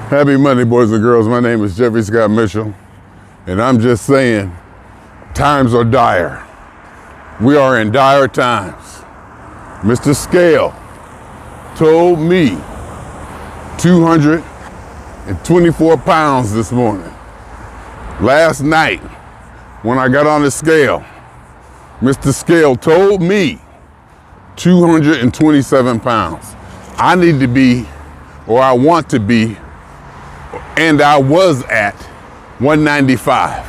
Happy Monday, boys and girls. My name is Jeffery Scott Mitchell, and I'm just saying, times are dire. We are in dire times. Mr. Scale told me 224 pounds this morning. Last night, when I got on the scale, Mr. Scale told me 227 pounds. I need to be, or I want to be, and I was at 195,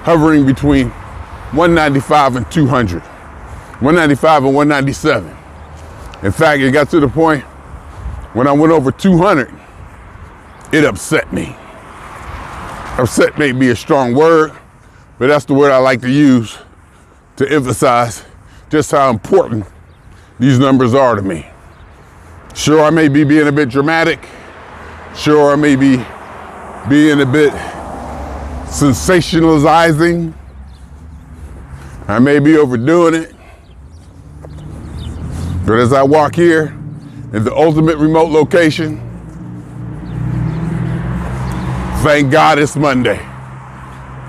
hovering between 195 and 200, 195 and 197. In fact, it got to the point when I went over 200, it upset me. Upset may be a strong word, but that's the word I like to use to emphasize just how important these numbers are to me. Sure, I may be being a bit dramatic. Sure, I may be being a bit sensationalizing. I may be overdoing it. But as I walk here in the ultimate remote location, thank God it's Monday.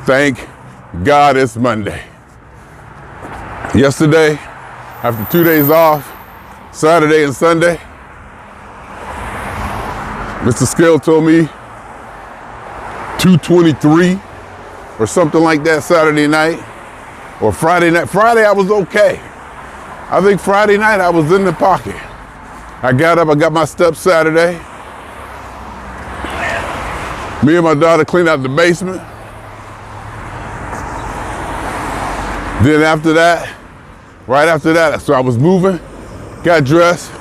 Thank God it's Monday. Yesterday, after 2 days off, Saturday and Sunday, Mr. Scale told me 223 or something like that Saturday night or Friday night. Friday I was okay. I think Friday night I was in the pocket. I got up, I got my steps Saturday. Me and my daughter cleaned out the basement. Then after that, right after that, so I was moving, got dressed,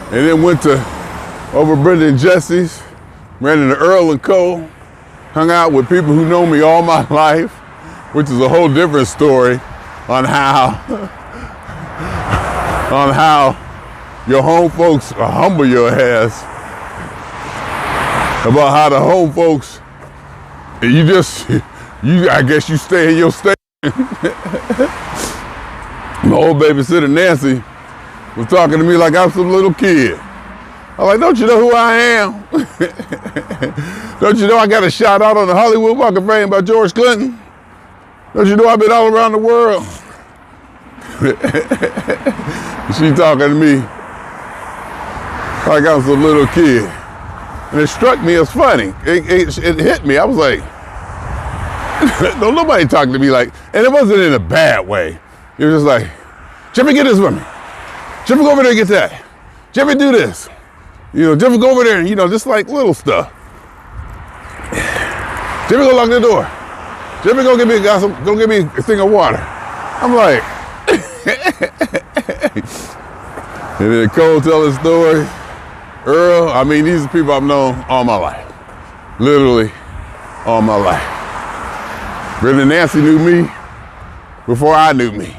and then went to over Brenda and Jesse's, ran into Earl and Cole, hung out with people who know me all my life, which is a whole different story on how your home folks humble your ass, about how the home folks, I guess you stay in your state. My old babysitter Nancy was talking to me like I'm some little kid. I'm like, don't you know who I am? Don't you know I got a shout out on the Hollywood Walk of Fame by George Clinton? Don't you know I've been all around the world? She talking to me like I'm some little kid. And it struck me as funny. It hit me. I was like, don't nobody talk to me like, and it wasn't in a bad way. It was just like, Jeffy, get this with me. Jeffy, go over there and get that. Jeffy, do this. Jeffy, go over there and, just like little stuff. Jeffy, go lock the door. Jeffy, go get me a thing of water. I'm like, and then Cole tell his story. Earl, these are people I've known all my life. Literally all my life. Brenda and Nancy knew me before I knew me.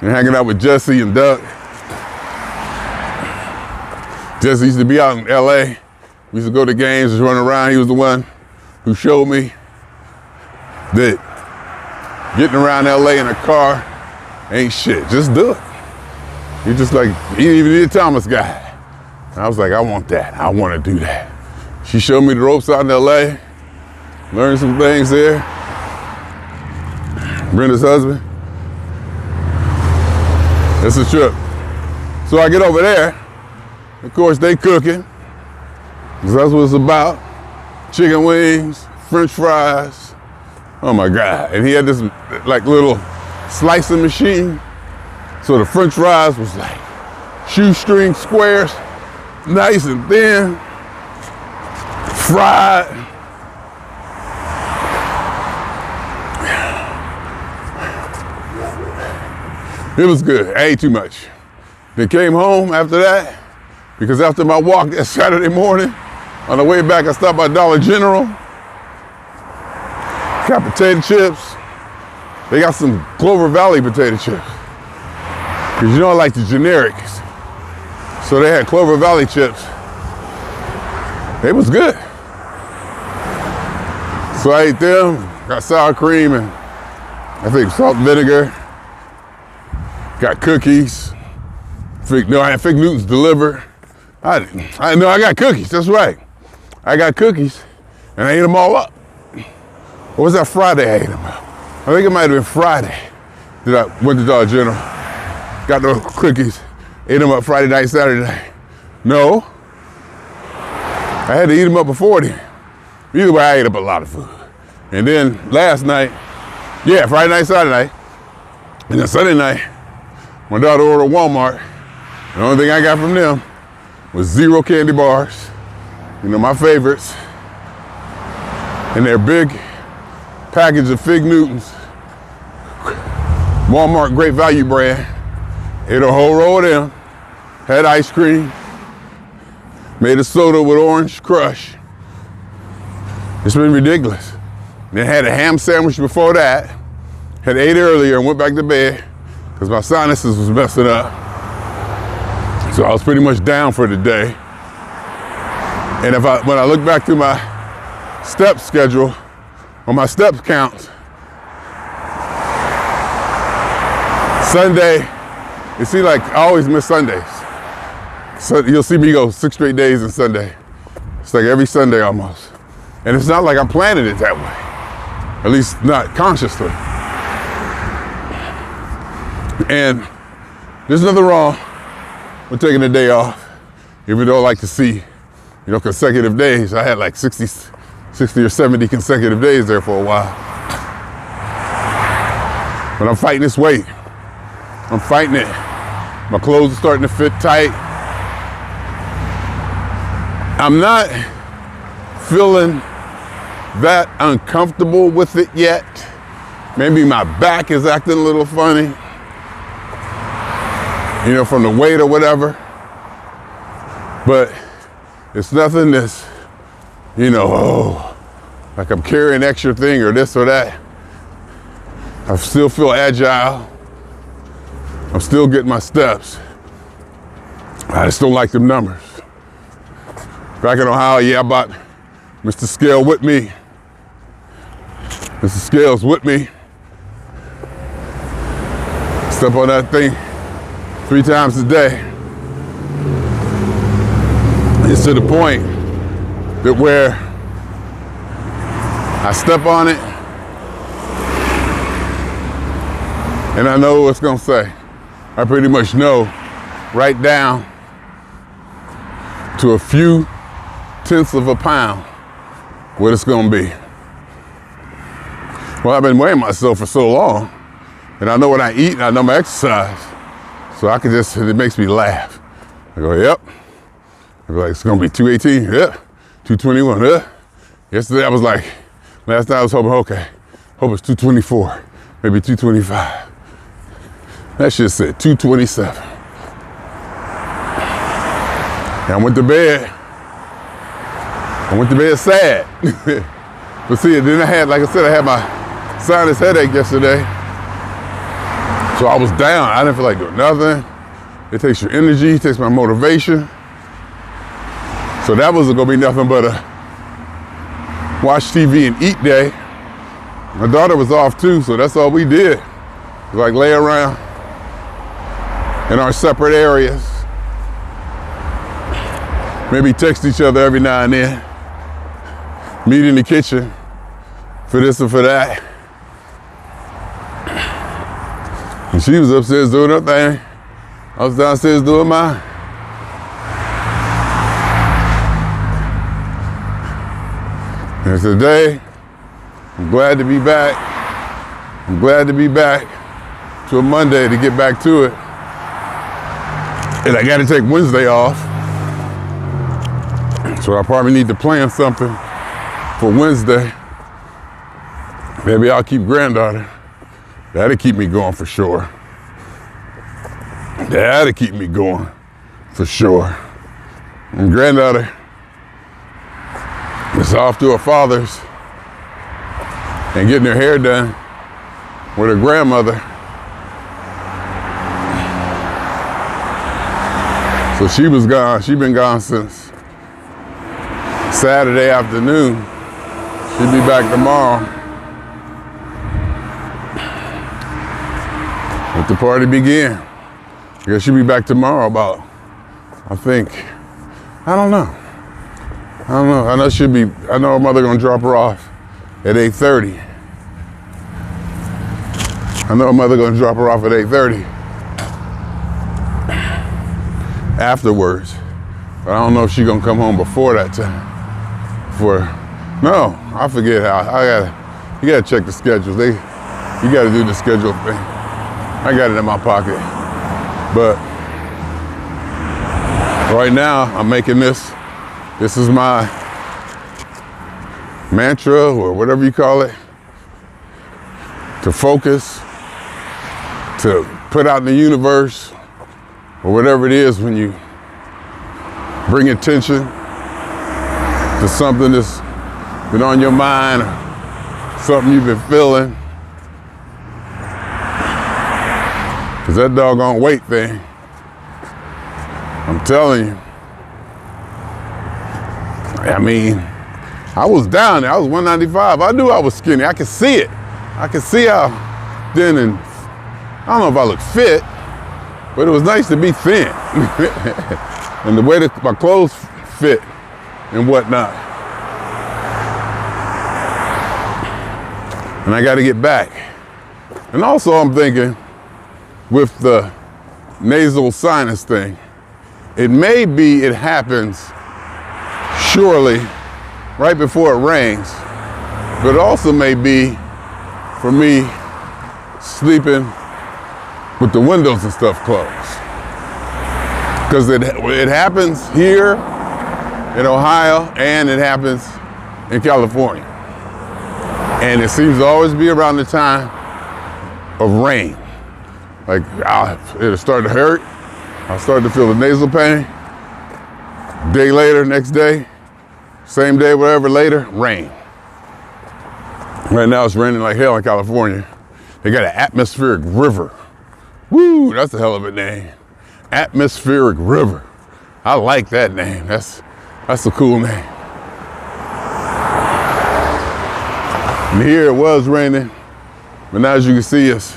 And hanging out with Jesse and Doug. Jesse used to be out in LA. We used to go to games, just run around. He was the one who showed me that getting around LA in a car ain't shit. Just do it. He just like, he didn't even need a Thomas guy. And I was like, I want that. I want to do that. She showed me the ropes out in LA. Learned some things there. Brenda's husband. It's a trip. So I get over there. Of course, they cooking. Because that's what it's about. Chicken wings, French fries. Oh my God. And he had this like little slicing machine. So the French fries was like shoestring squares, nice and thin, fried. It was good. I ate too much. Then came home after that, because after my walk that Saturday morning, on the way back, I stopped by Dollar General, got potato chips. They got some Clover Valley potato chips. Because I like the generics. So they had Clover Valley chips. It was good. So I ate them, got sour cream and I think salt and vinegar. Got cookies. I had Fig Newtons delivered. I got cookies, that's right. I got cookies, and I ate them all up. Or was that Friday I ate them up? I think it might have been Friday that I went to Dollar General, got those cookies, ate them up Friday night, Saturday night. No, I had to eat them up before then. Either way, I ate up a lot of food. And then last night, yeah, Friday night, Saturday night, and then Sunday night, my daughter ordered Walmart. The only thing I got from them was 0 candy bars, you know, my favorites, and their big package of Fig Newtons, Walmart Great Value brand. Ate a whole row of them, had ice cream, made a soda with orange crush. It's been ridiculous. Then had a ham sandwich before that, had ate earlier and went back to bed because my sinuses was messing up. So I was pretty much down for the day. And when I look back through my step schedule, on my steps count, Sunday, it seems like I always miss Sundays. So you'll see me go 6 straight days and Sunday. It's like every Sunday almost. And it's not like I'm planning it that way, at least not consciously. And there's nothing wrong with taking a day off, even though I like to see, consecutive days. I had like 60 or 70 consecutive days there for a while. But I'm fighting this weight. I'm fighting it. My clothes are starting to fit tight. I'm not feeling that uncomfortable with it yet. Maybe my back is acting a little funny, from the weight or whatever. But it's nothing that's, like I'm carrying an extra thing or this or that. I still feel agile. I'm still getting my steps. I just don't like them numbers. Back in Ohio, I bought Mr. Scale with me. Mr. Scale's with me. Step on that thing 3 times a day. It's to the point that where I step on it and I know what it's gonna say. I pretty much know right down to a few tenths of a pound what it's gonna be. Well, I've been weighing myself for so long, and I know what I eat and I know my exercise, so it makes me laugh. I go, yep. I be like, it's gonna be 218, yep. 221, yep. Yesterday I was like, last night I was hoping, okay, hope it's 224, maybe 225. That shit said 227. And I went to bed sad. But see, then I had my sinus headache yesterday. So I was down. I didn't feel like doing nothing. It takes your energy, it takes my motivation. So that wasn't gonna be nothing but a watch TV and eat day. My daughter was off too, so that's all we did. It was like lay around in our separate areas. Maybe text each other every now and then. Meet in the kitchen for this or for that. And she was upstairs doing her thing. I was downstairs doing mine. And today, I'm glad to be back. I'm glad to be back to a Monday to get back to it. And I gotta take Wednesday off. So I probably need to plan something for Wednesday. Maybe I'll keep granddaughter. That'll keep me going for sure. That'll keep me going for sure. And granddaughter is off to her father's and getting her hair done with her grandmother. So she was gone. She'd been gone since Saturday afternoon. She'll be back tomorrow. Let the party begin. I guess she'll be back tomorrow about, I don't know. I don't know. I know her mother gonna drop her off at 8:30. I know her mother gonna drop her off at 8:30 afterwards. But I don't know if she's gonna come home before that time. No, I forget how. You gotta check the schedules. You gotta do the schedule thing. I got it in my pocket. But right now, I'm making this. This is my mantra, or whatever you call it, to focus, to put out in the universe, or whatever it is when you bring attention to something that's been on your mind, or something you've been feeling. Because that doggone weight thing, I'm telling you, I mean, I was down there. I was 195. I knew I was skinny. I could see it. I could see how thin, and I don't know if I look fit, but it was nice to be thin. And the way that my clothes fit and whatnot. And I got to get back. And also I'm thinking, with the nasal sinus thing, it happens surely right before it rains, but it also may be for me sleeping with the windows and stuff closed. Because it happens here in Ohio, and it happens in California. And it seems to always be around the time of rain. Like, it'll start to hurt. I'll start to feel the nasal pain. Day later, next day, same day, whatever, later, rain. Right now it's raining like hell in California. They got an atmospheric river. Woo, that's a hell of a name. Atmospheric river. I like that name. That's a cool name. And here it was raining, but now as you can see, it's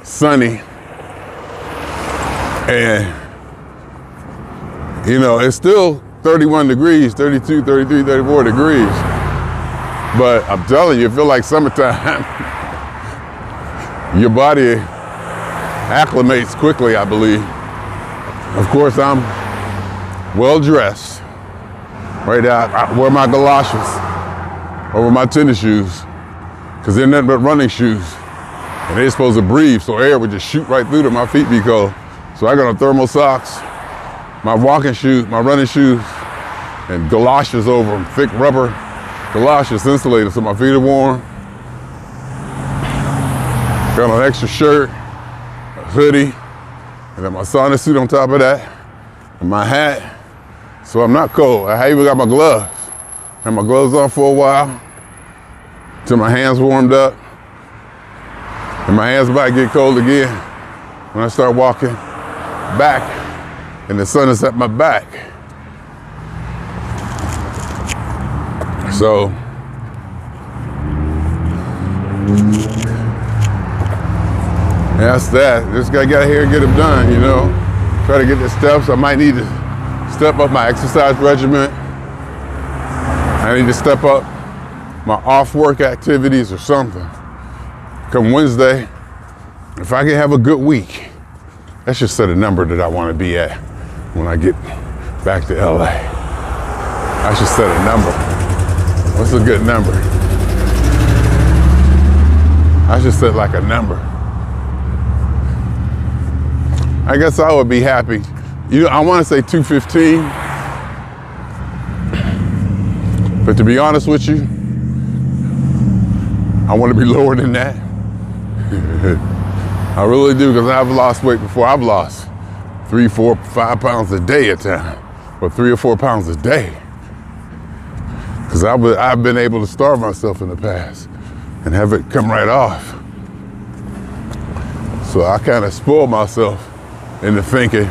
sunny. And, you know, it's still 31 degrees, 32, 33, 34 degrees. But I'm telling you, it feels like summertime. Your body acclimates quickly, I believe. Of course, I'm well dressed. Right now, I wear my galoshes over my tennis shoes, because they're nothing but running shoes. And they're supposed to breathe, so air would just shoot right through them. My feet be cold. So I got on thermal socks, my walking shoes, my running shoes, and galoshes over them, thick rubber galoshes, insulated, so my feet are warm. Got on an extra shirt, a hoodie, and then my sauna suit on top of that, and my hat, so I'm not cold. I even got my gloves. Had my gloves on for a while, till my hands warmed up, and my hands about to get cold again when I start walking back, and the sun is at my back. So, that's that. Just gotta get here and get them done, you know. Try to get the steps. I might need to step up my exercise regimen. I need to step up my off-work activities or something. Come Wednesday, if I can have a good week, let's just set a number that I want to be at when I get back to LA. I should set a number. What's a good number? I should set like a number. I guess I would be happy. You know, I want to say 215, but to be honest with you, I want to be lower than that. I really do, because I've lost weight before. I've lost 3, 4, 5 pounds a day at times, or 3 or 4 pounds a day. Because I've been able to starve myself in the past and have it come right off. So I kind of spoiled myself into thinking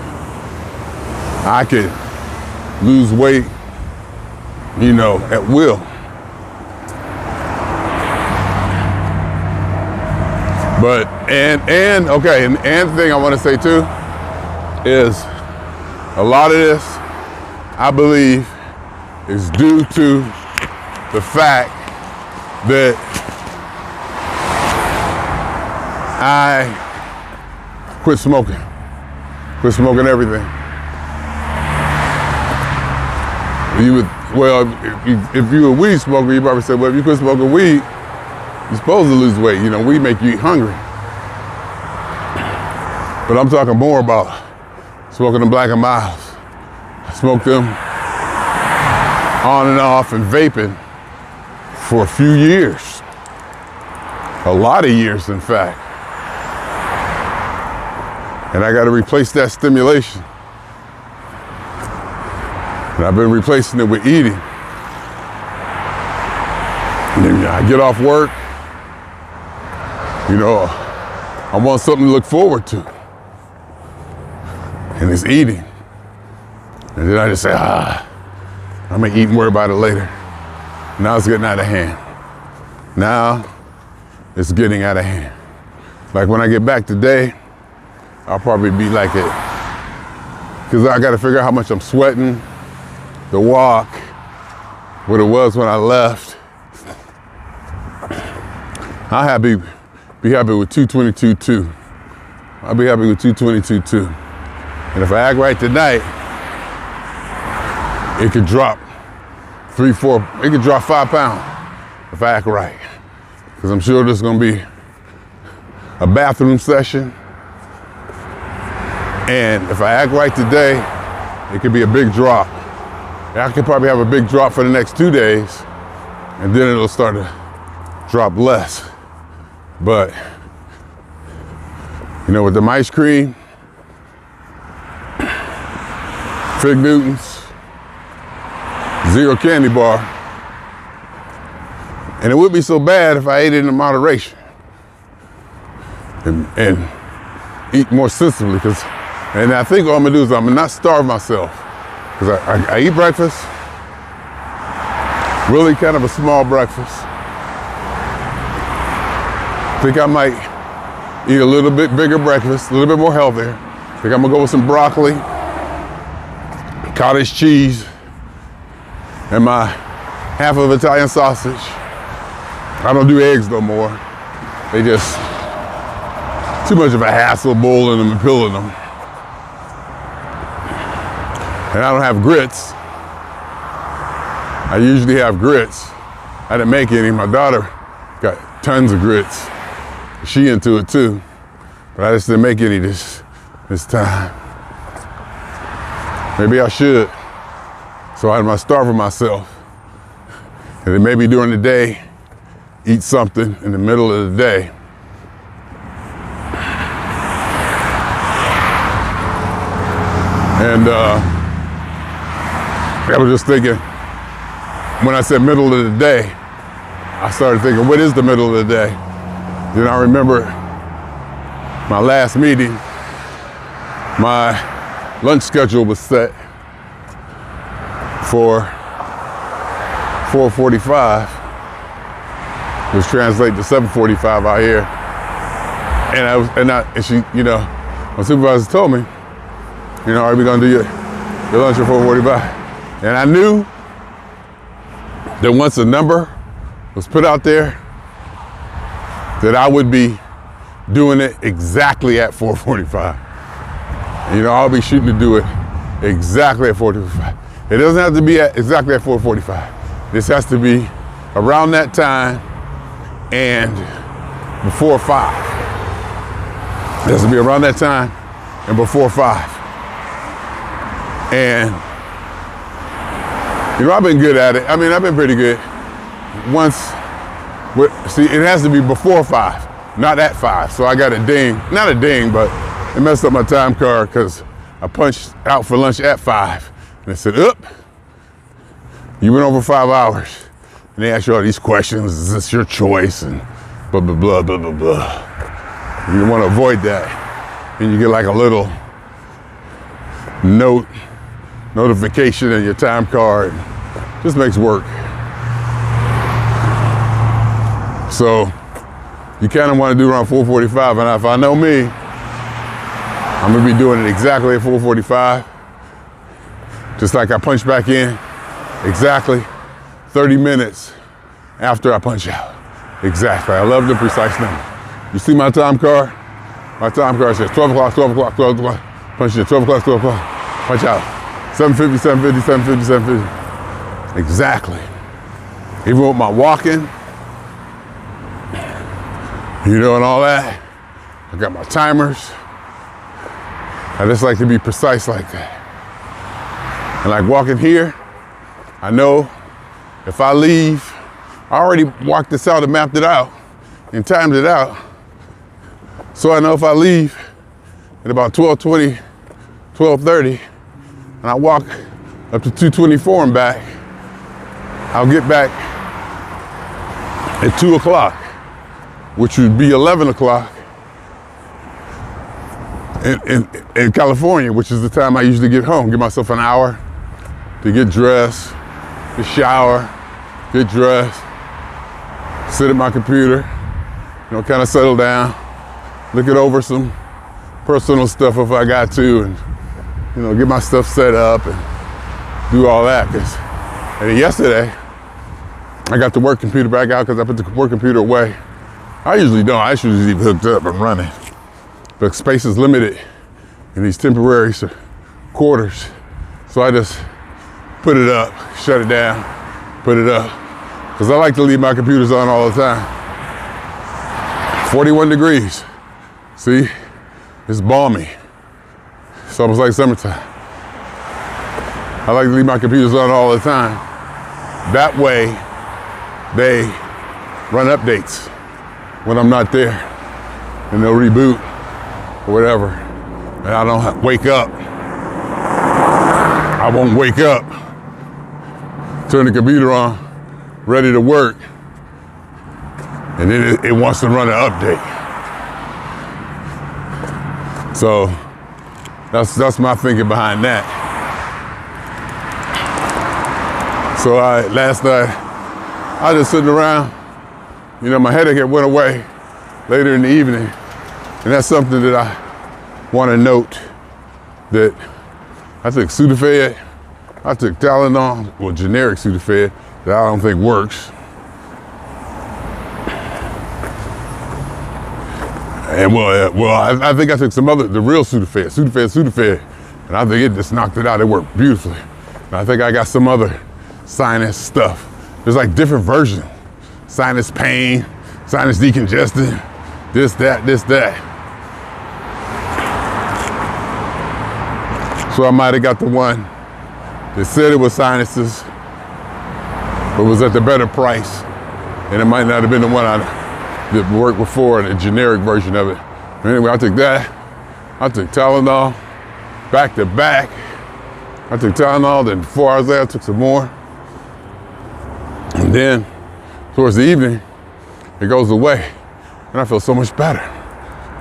I could lose weight, you know, at will. But, and the thing I want to say too is a lot of this, I believe, is due to the fact that I quit smoking everything. If you're a weed smoker, you probably say, well, if you quit smoking weed, you're supposed to lose weight. You know, weed make you hungry. But I'm talking more about smoking them Black and Milds. I smoked them on and off and vaping for a few years. A lot of years, in fact. And I got to replace that stimulation. And I've been replacing it with eating. And then I get off work, you know, I want something to look forward to. And it's eating. And then I just say, I'm gonna eat and worry about it later. Now it's getting out of hand. Now it's getting out of hand. Like when I get back today, I'll probably be like it. Because I gotta figure out how much I'm sweating, the walk, what it was when I left. I'll be happy with 222.2. I'll be happy with 222.2. And if I act right tonight, it could drop 3-4, it could drop 5 pounds if I act right. Because I'm sure there's gonna be a bathroom session. And if I act right today, it could be a big drop. I could probably have a big drop for the next 2 days, and then it'll start to drop less. But, you know, with the ice cream, Fig Newtons, zero candy bar, and it wouldn't be so bad if I ate it in moderation and eat more sensibly. And I think all I'm gonna do is I'm gonna not starve myself, because I eat breakfast, really kind of a small breakfast. I think I might eat a little bit bigger breakfast, a little bit more healthier. I think I'm gonna go with some broccoli, cottage cheese, and my half of Italian sausage. I don't do eggs no more. They just too much of a hassle boiling them and peeling them. And I don't have grits. I usually have grits. I didn't make any. My daughter got tons of grits. She into it too. But I just didn't make any this time. Maybe I should. So I'm not starving myself. And then maybe during the day, eat something in the middle of the day. And I was just thinking, when I said middle of the day, I started thinking, what is the middle of the day? Then I remember my last meeting, my lunch schedule was set for 4:45, which translates to 7:45 out here. And she, you know, my supervisor told me, you know, are we gonna do your lunch at 4:45? And I knew that once a number was put out there, that I would be doing it exactly at 4:45. And, you know, I'll be shooting to do it exactly at 4:45. It doesn't have to be exactly at 4:45. This has to be around that time and before 5. It has to be around that time and before 5. And, you know, I've been good at it. I mean, I've been pretty good. See, it has to be before 5, not at 5. So I got a ding, not a ding, but it messed up my time card because I punched out for lunch at 5. And they said, you went over 5 hours. And they ask you all these questions, is this your choice? And blah, blah, blah, blah, blah, blah. You want to avoid that. And you get like a little notification in your time card. Just makes work. So you kind of want to do around 4:45. And if I know me, I'm going to be doing it exactly at 4:45. Just like I punch back in exactly 30 minutes after I punch out. Exactly. I love the precise number. You see my time card? My time card says 12 o'clock, 12 o'clock, 12 o'clock. Punch in 12 o'clock, 12 o'clock. Punch out. 7:50, 7:50, 7:50, 7:50. Exactly. Even with my walking, and all that, I got my timers. I just like to be precise like that. And like walking here, I know if I leave, I already walked this out and mapped it out and timed it out. So I know if I leave at about 12:20, 12:30, and I walk up to 2:24 and back, I'll get back at 2 o'clock, which would be 11 o'clock in California, which is the time I usually get home. Give myself an hour to get dressed, to shower, get dressed, sit at my computer, kind of settle down, look it over some personal stuff if I got to, and get my stuff set up and do all that. And yesterday, I got the work computer back out because I put the work computer away. I usually don't. I should just leave it hooked up and running. But space is limited in these temporary quarters. So I just put it up, shut it down, put it up. Because I like to leave my computers on all the time. 41 degrees. See? It's balmy. It's almost like summertime. I like to leave my computers on all the time. That way, they run updates when I'm not there. And they'll reboot or whatever. And I don't wake up. I won't wake up. Turn the computer on, ready to work. And then it wants to run an update. So that's my thinking behind that. So last night, I was just sitting around. My headache had went away later in the evening. And that's something that I want to note, that I took Sudafed, I took Tylenol, well, generic Sudafed, that I don't think works. And I think I took some other, the real Sudafed, and I think it just knocked it out. It worked beautifully. And I think I got some other sinus stuff. There's like different versions. Sinus pain, sinus decongestant, this, that. So I might have got the one that said it was sinuses, but was at the better price. And it might not have been the one that worked before, the generic version of it. Anyway, I took that. I took Tylenol back to back. I took Tylenol, then 4 hours later I took some more. And then towards the evening, it goes away. And I feel so much better.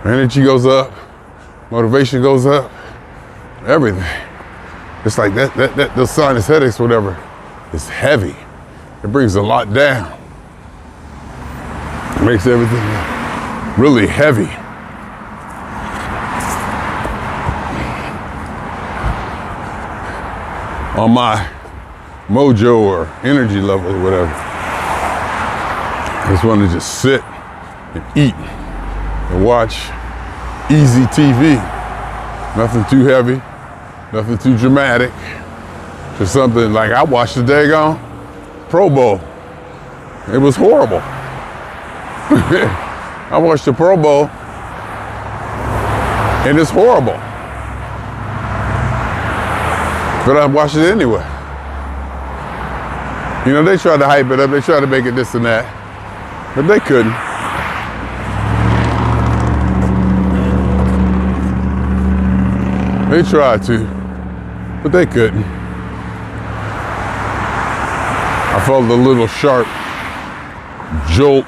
My energy goes up, motivation goes up, everything. It's like that those sinus headaches, whatever, it's heavy. It brings a lot down. It makes everything really heavy. On my mojo or energy level or whatever. I just want to just sit and eat and watch easy TV. Nothing too heavy, nothing too dramatic. Just something like I watched the daggone Pro Bowl. It was horrible. I watched the Pro Bowl and it's horrible. But I watched it anyway. They tried to hype it up, they tried to make it this and that, but they couldn't. They tried to, but they couldn't. I felt a little sharp jolt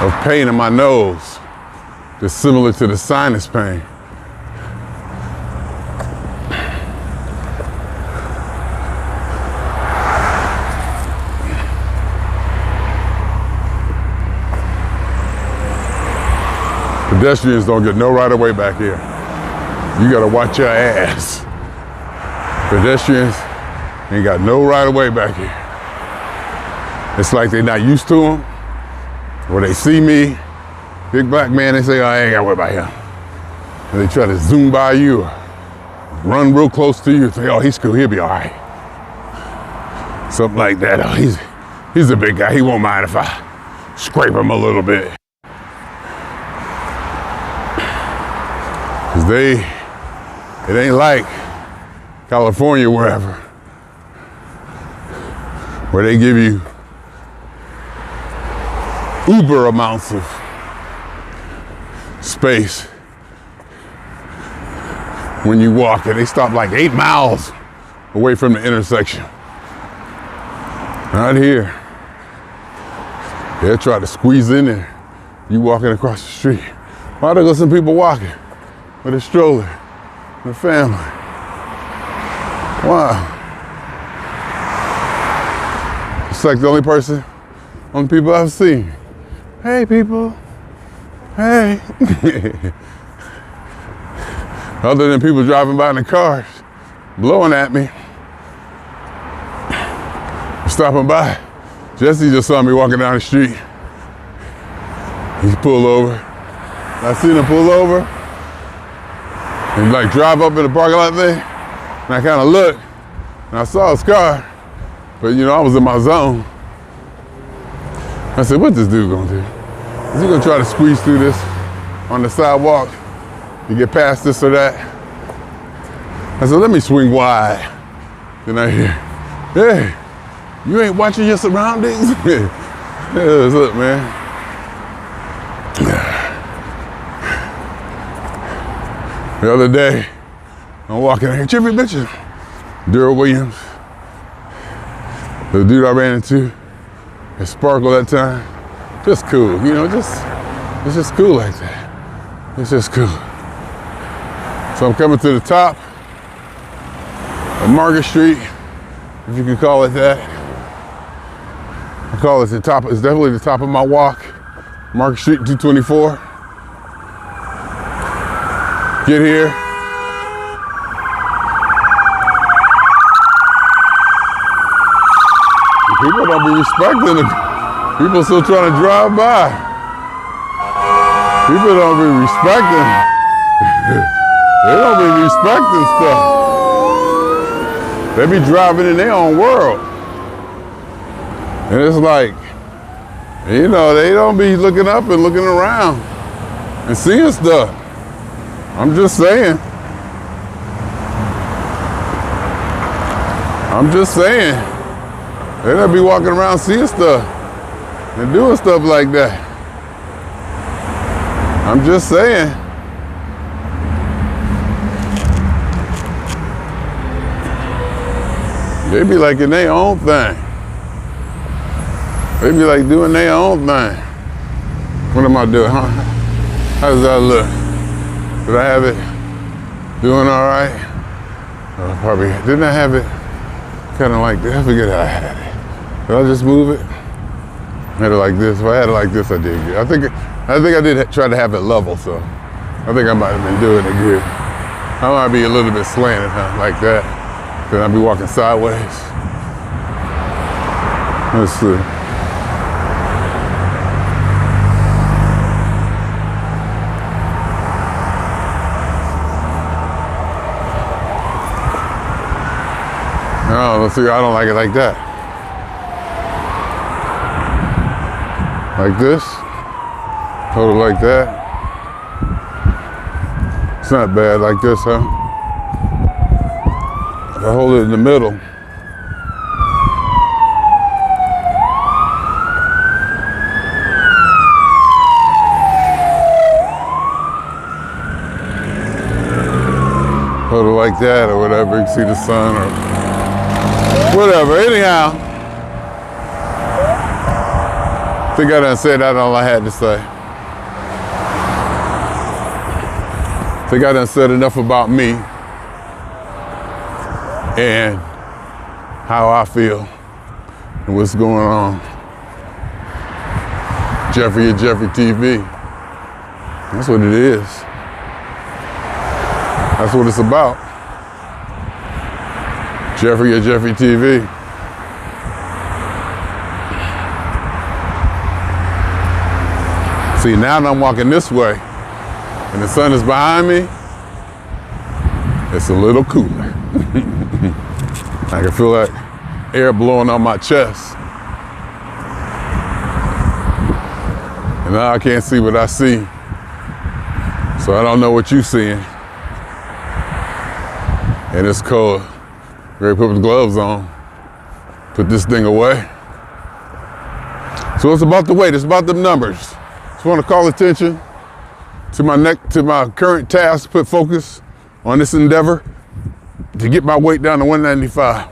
of pain in my nose that's similar to the sinus pain. Pedestrians don't get no right of way back here. You gotta watch your ass. Pedestrians Ain't got no right of way back here. It's like they're not used to them, or they see me, big black man, they say, oh, I ain't got to worry about him. And they try to zoom by you, or run real close to you, and say, oh, he's cool, he'll be all right. Something like that. Oh, he's a big guy, he won't mind if I scrape him a little bit. Because it ain't like California, wherever, where they give you uber amounts of space when you walk, and they stop like 8 miles away from the intersection. Not here. They'll try to squeeze in there. You walking across the street. Why there go some people walking with a stroller, with a family? Wow. It's like the only people I've seen. Hey, people. Hey. Other than people driving by in the cars, blowing at me, stopping by. Jesse just saw me walking down the street. He pulled over. I seen him pull over and like drive up in the parking lot thing. And I kind of looked and I saw his car, but you know, I was in my zone. I said, what this dude gonna do? Is he gonna try to squeeze through this on the sidewalk to get past this or that? I said, let me swing wide. Then I hear, hey, you ain't watching your surroundings? Yeah, what's up, man? The other day, I'm walking here, Jeffery bitches. Daryl Williams, the dude I ran into, at Sparkle that time. Just cool, you know, it's just cool like that. It's just cool. So I'm coming to the top of Market Street, if you can call it that. I call it the top, it's definitely the top of my walk. Market Street 224. Get here. People don't be respecting it. People still trying to drive by. People don't be respecting. They don't be respecting stuff. They be driving in their own world. And it's like, you know, they don't be looking up and looking around and seeing stuff. I'm just saying. I'm just saying. They don't be walking around seeing stuff and doing stuff like that. I'm just saying. They be like in their own thing. They be like doing their own thing. What am I doing, huh? How does that look? Did I have it doing all right? Probably, didn't I have it kind of like this? I forget how I had it. Did I just move it? I had it like this. If I had it like this, I did good. I think I did try to have it level, so I think I might have been doing it good. I might be a little bit slanted, huh? Like that. Then I'd be walking sideways. Let's see. No, let's see, I don't like it like that. Like this. Hold it like that. It's not bad like this, huh? If I hold it in the middle. Hold it like that or whatever, you can see the sun or whatever, anyhow. I think I done said that all I had to say. I think I done said enough about me and how I feel and what's going on. Jeffery at Jeffery TV. That's what it is. That's what it's about. Jeffery at Jeffery TV. See, now that I'm walking this way and the sun is behind me, it's a little cooler. I can feel that air blowing on my chest. And now I can't see what I see. So I don't know what you're seeing. And it's cold. Ready to put the gloves on. Put this thing away. So it's about the weight, it's about the numbers. Just want to call attention to my current task, put focus on this endeavor to get my weight down to 195.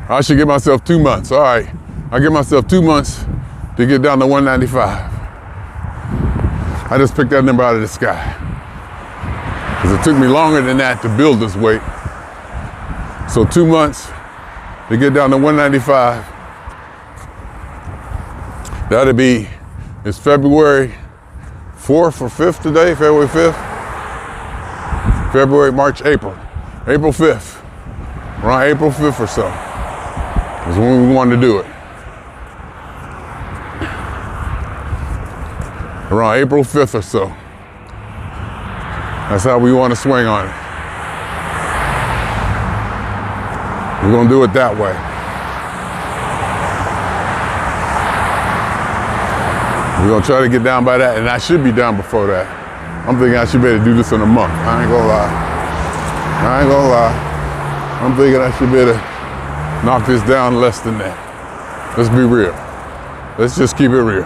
I should give myself 2 months. All right, I give myself 2 months to get down to 195. I just picked that number out of the sky. Because it took me longer than that to build this weight. So 2 months to get down to 195. That'll be, it's February 4th or 5th today, February 5th. February, March, April. April 5th. Around April 5th or so is when we wanted to do it. Around April 5th or so. That's how we want to swing on it. We're going to do it that way. We're going to try to get down by that, and I should be down before that. I'm thinking I should be able to do this in a month. I ain't gonna lie. I'm thinking I should be able to knock this down less than that. Let's be real. Let's just keep it real.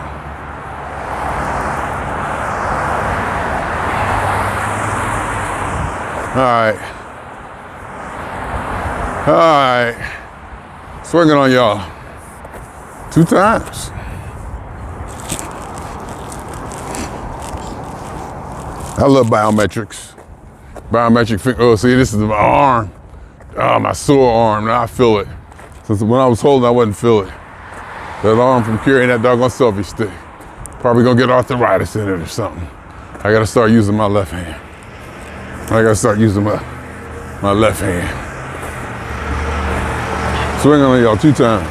All right. Swinging on y'all 2 times. I love biometrics. Oh, see, this is my arm. Oh, my sore arm. Now I feel it. Since when I was holding, I wasn't feel it. That arm from carrying that doggone selfie stick. Probably gonna get arthritis in it or something. I gotta start using my left hand. I gotta start using my left hand. Swinging on y'all 2 times.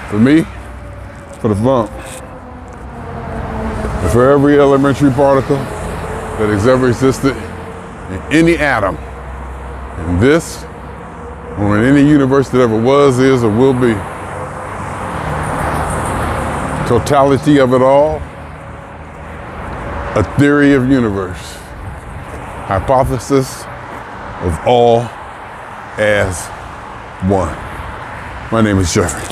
For me, for the bump. And for every elementary particle that has ever existed in any atom, in this, or in any universe that ever was, is, or will be. Totality of it all, a theory of universe, hypothesis of all as one. My name is Jeffery.